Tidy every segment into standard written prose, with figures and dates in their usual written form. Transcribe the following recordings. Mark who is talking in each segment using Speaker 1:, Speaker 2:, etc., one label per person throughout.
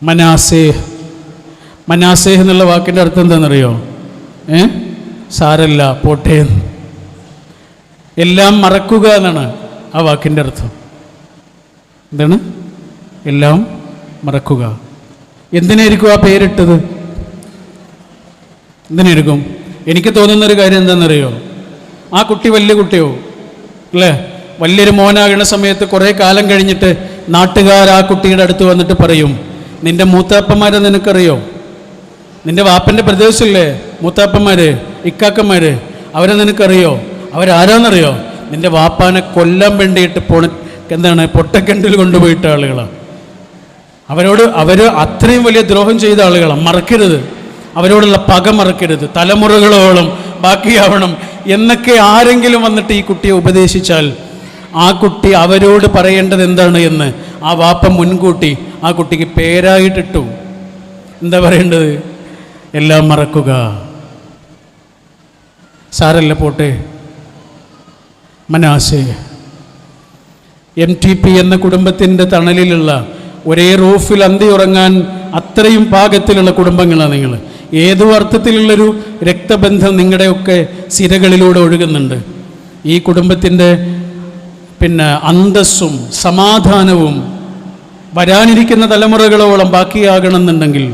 Speaker 1: മനാസേഹ്. മനാസേഹ് എന്നുള്ള വാക്കിൻ്റെ അർത്ഥം എന്താണെന്നറിയോ? സാരല്ല, പോട്ടെ. എല്ലാം മറക്കുക എന്നാണ് ആ വാക്കിൻ്റെ അർത്ഥം. എന്താണ്? എല്ലാം മറക്കുക. എന്തിനായിരിക്കും ആ പേരിട്ടത്? എന്തിനായിരിക്കും? എനിക്ക് തോന്നുന്നൊരു കാര്യം എന്താണെന്നറിയോ? ആ കുട്ടി വലിയ കുട്ടിയോ അല്ലേ, വലിയൊരു മോനാകുന്ന സമയത്ത് കുറേ കാലം കഴിഞ്ഞിട്ട് നാട്ടുകാർ ആ കുട്ടിയുടെ അടുത്ത് വന്നിട്ട് പറയും, നിന്റെ മൂത്താപ്പന്മാരെ നിനക്കറിയോ? നിന്റെ വാപ്പൻ്റെ പ്രദേശമില്ലേ മൂത്താപ്പന്മാർ, ഇക്കാക്കന്മാർ, അവരെ നിനക്കറിയോ? അവരാരാന്നറിയോ? നിന്റെ വാപ്പാനെ കൊല്ലാൻ വേണ്ടിയിട്ട് പൊട്ടക്കിണറ്റിൽ കൊണ്ടുപോയിട്ട ആളുകളാണ്. അവർ അത്രയും വലിയ ദ്രോഹം ചെയ്ത ആളുകളാണ്. മറക്കരുത്, അവരോടുള്ള പക മറക്കരുത്, തലമുറകളോളം ബാക്കിയാവണം എന്നൊക്കെ ആരെങ്കിലും വന്നിട്ട് ഈ കുട്ടിയെ ഉപദേശിച്ചാൽ ആ കുട്ടി അവരോട് പറയേണ്ടത് എന്താണ് എന്ന് ആ വാപ്പ മുൻകൂട്ടി ആ കുട്ടിക്ക് പേരായിട്ടിട്ടു. എന്താ പറയേണ്ടത്? എല്ലാം മറക്കുക, സാരല്ല, മനാസേ. MTP എന്ന കുടുംബത്തിൻ്റെ തണലിലുള്ള ഒരേ റൂഫിൽ അന്തി ഉറങ്ങാൻ അത്രയും പാകത്തിലുള്ള കുടുംബങ്ങളാണ് നിങ്ങൾ. ഏതോ അർത്ഥത്തിലുള്ളൊരു രക്തബന്ധം നിങ്ങളുടെയൊക്കെ സിരകളിലൂടെ ഒഴുകുന്നുണ്ട്. ഈ കുടുംബത്തിൻ്റെ അന്തസ്സും സമാധാനവും വരാനിരിക്കുന്ന തലമുറകളോളം ബാക്കിയാകണമെന്നുണ്ടെങ്കിൽ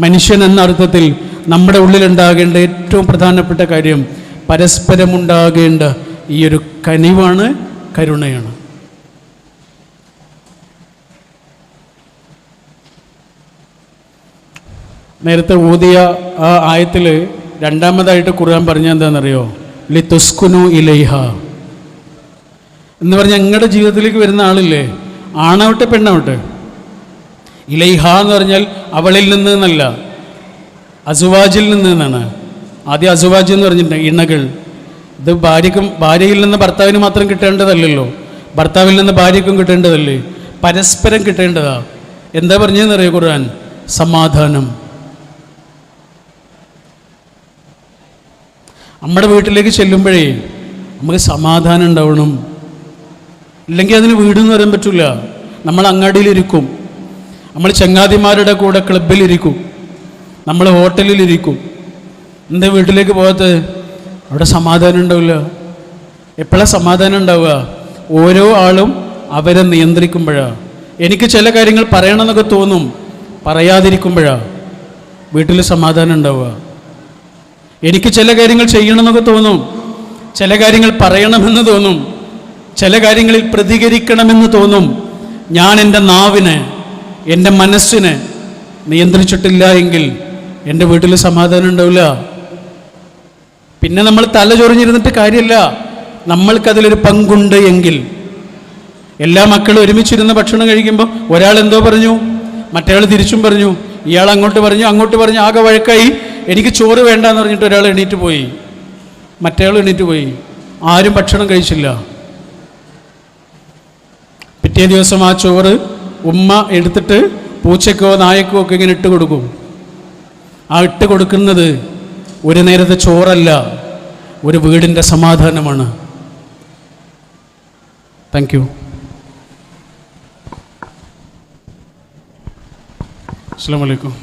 Speaker 1: മനുഷ്യൻ എന്ന അർത്ഥത്തിൽ നമ്മുടെ ഉള്ളിലുണ്ടാകേണ്ട ഏറ്റവും പ്രധാനപ്പെട്ട കാര്യം പരസ്പരമുണ്ടാകേണ്ട ഈ ഒരു കനിവാണ്, കരുണയാണ്. നേരത്തെ ഓതിയ ആ ആയത്തിൽ രണ്ടാമതായിട്ട് ഖുർആൻ പറഞ്ഞ എന്താണെന്നറിയോ? ലിതുസ്കുനു ഇലൈഹ എന്ന് പറഞ്ഞാൽ നിങ്ങളുടെ ജീവിതത്തിലേക്ക് വരുന്ന ആളില്ലേ, ആണാവട്ടെ പെണ്ണാവട്ടെ, ഇലൈഹ എന്ന് പറഞ്ഞാൽ അവളിൽ നിന്ന് എന്നല്ല, അസുവാജിൽ നിന്ന് എന്നാണ്. ആദ്യം അസുവാജ് എന്ന് പറഞ്ഞിട്ടുണ്ട്, ഇണകൾ. ഇത് ഭാര്യയിൽ നിന്ന് ഭർത്താവിന് മാത്രം കിട്ടേണ്ടതല്ലല്ലോ, ഭർത്താവിൽ നിന്ന് ഭാര്യയ്ക്കും കിട്ടേണ്ടതല്ലേ, പരസ്പരം കിട്ടേണ്ടതാ. എന്താ പറഞ്ഞതെന്നറിയോ ഖുർആൻ? സമാധാനം. നമ്മുടെ വീട്ടിലേക്ക് ചെല്ലുമ്പോഴേ നമുക്ക് സമാധാനം ഉണ്ടാവണം. ഇല്ലെങ്കിൽ അതിന് വീടെന്ന് പറയാൻ പറ്റില്ല. നമ്മൾ അങ്ങാടിയിലിരിക്കും, നമ്മൾ ചങ്ങാതിമാരുടെ കൂടെ ക്ലബിലിരിക്കും, നമ്മൾ ഹോട്ടലിലിരിക്കും. എന്താ വീട്ടിലേക്ക് പോകാത്ത? അവിടെ സമാധാനം ഉണ്ടാവില്ല. എപ്പോഴാണ് സമാധാനം ഉണ്ടാവുക? ഓരോ ആളും അവരെ നിയന്ത്രിക്കുമ്പോഴാണ്. എനിക്ക് ചില കാര്യങ്ങൾ പറയണമെന്നൊക്കെ തോന്നും, പറയാതിരിക്കുമ്പോഴാണ് വീട്ടിൽ സമാധാനം ഉണ്ടാവുക. എനിക്ക് ചില കാര്യങ്ങൾ ചെയ്യണമെന്നൊക്കെ തോന്നും, ചില കാര്യങ്ങൾ പറയണമെന്ന് തോന്നും, ചില കാര്യങ്ങളിൽ പ്രതികരിക്കണമെന്ന് തോന്നും. ഞാൻ എൻ്റെ നാവിനെ, എൻ്റെ മനസ്സിനെ നിയന്ത്രിച്ചിട്ടില്ല എങ്കിൽ എൻ്റെ വീട്ടിൽ സമാധാനം ഉണ്ടാവില്ല. പിന്നെ നമ്മൾ തല ചൊറിഞ്ഞിരുന്നിട്ട് കാര്യമില്ല. നമ്മൾക്കതിലൊരു പങ്കുണ്ട് എങ്കിൽ. എല്ലാ മക്കളും ഒരുമിച്ചിരുന്ന് ഭക്ഷണം കഴിക്കുമ്പോൾ ഒരാൾ എന്തോ പറഞ്ഞു, മറ്റേയാൾ തിരിച്ചും പറഞ്ഞു, ഇയാൾ അങ്ങോട്ട് പറഞ്ഞു, ആകെ വഴക്കായി. എനിക്ക് ചോറ് വേണ്ടാന്ന് പറഞ്ഞിട്ട് ഒരാൾ എണീറ്റ് പോയി, മറ്റേയാൾ എണീറ്റ് പോയി, ആരും ഭക്ഷണം കഴിച്ചില്ല. പിറ്റേ ദിവസം ആ ചോറ് ഉമ്മ എടുത്തിട്ട് പൂച്ചക്കോ നായക്കോ ഒക്കെ ഇങ്ങനെ ഇട്ട് കൊടുക്കും. ആ ഇട്ട് കൊടുക്കുന്നത് ഒരു നേരത്തെ ചോറല്ല, ഒരു വീടിൻ്റെ സമാധാനമാണ്. Thank you. അസ്സലാമു അലൈക്കും.